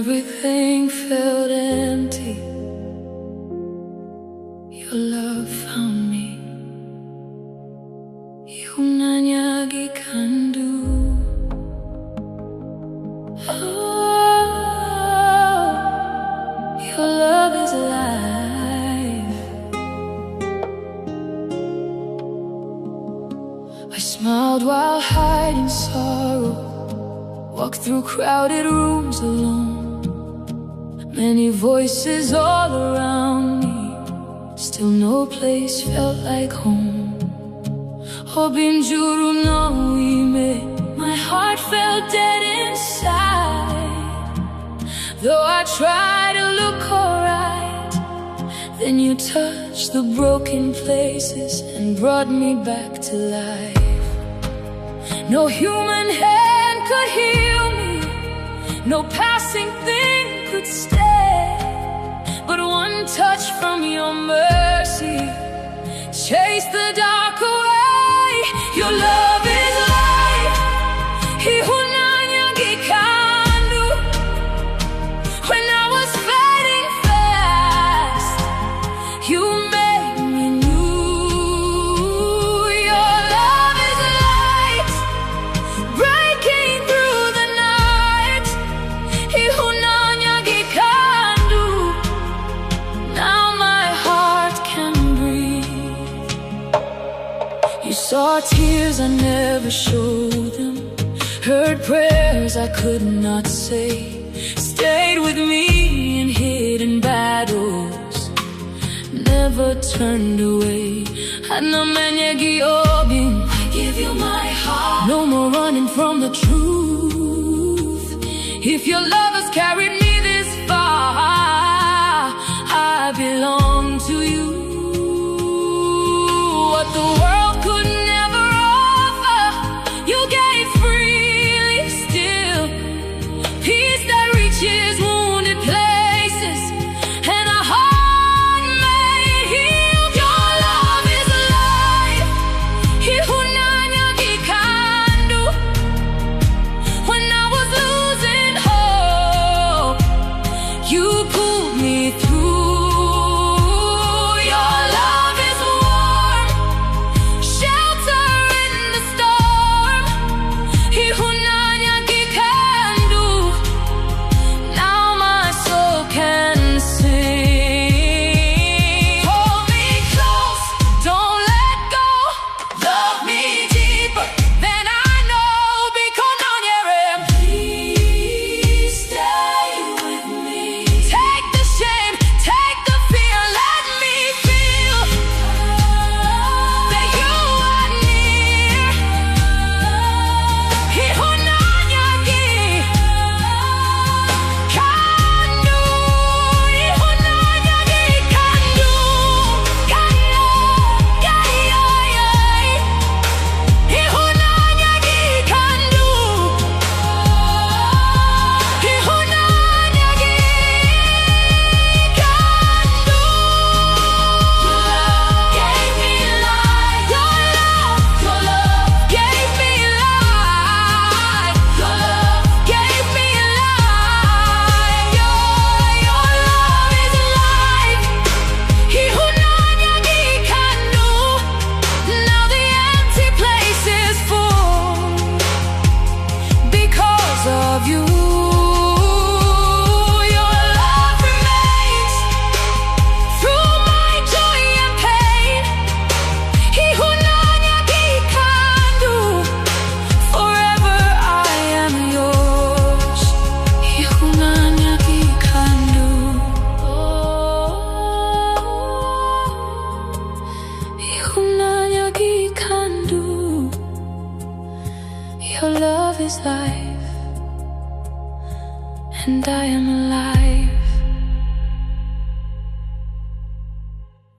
everything felt empty. Your love found me. Ihụnanya Gi Ka Ndu. Oh, your love is alive. I smiled while hiding sorrow, walked through crowded rooms alone. Many voices all around me, still no place felt like home. Obinjuru no ime, my heart felt dead inside. Though I tried to look alright, then you touched the broken places and brought me back to life. No human hand could heal me, no passing thing could stay, but one touch from your mercy chased the dark away. Your love is life. Ihụnanya Gi Ka Ndu. When I was fading fast, you made me new. Your love is light, breaking through the night. Ihụnanya Gi Ka Ndu. Now my heart can breathe. You saw tears I never showed them, heard prayers I could not say, stayed with me in hidden battles, never turned away. Ihụnanya Gi Obim, I give you my heart. No more running from the truth. If your love has carried me this far, I belong to you. What the world could never offer, you gave freely still. Peace that reaches wounded places, and a heart made healed. Your love is alive. Ihụnanya Gi Ka Ndu. When I was losing hope, you pulled me through. Your love is warm, shelter in the storm. Ihụnanya Gi Ka Ndu. Now my soul can sing. Hold me close, don't let go. Love me deeper than I know. Please stay with me. Take the shame, take the fear, let me feel that you are near. Ihụnanya Gi Ka Ndu. Ihụnanya Gi Ka Ndu. Ihụnanya Gi Ka Ndu. Ihụnanya Gi Ka Ndu. Your love gave me life. Your love gave me life. Your love gave me life. Your love is life. Ihụnanya Gi Ka Ndu. Now the empty place is full because of you. Your love remains through my joy and pain. Ihụnanya Gi Ka Ndu. Forever I am yours. Ihụnanya Gi Ka Ndu. Ihụnanya Gi Ka Ndu. Your love is life, and I am alive.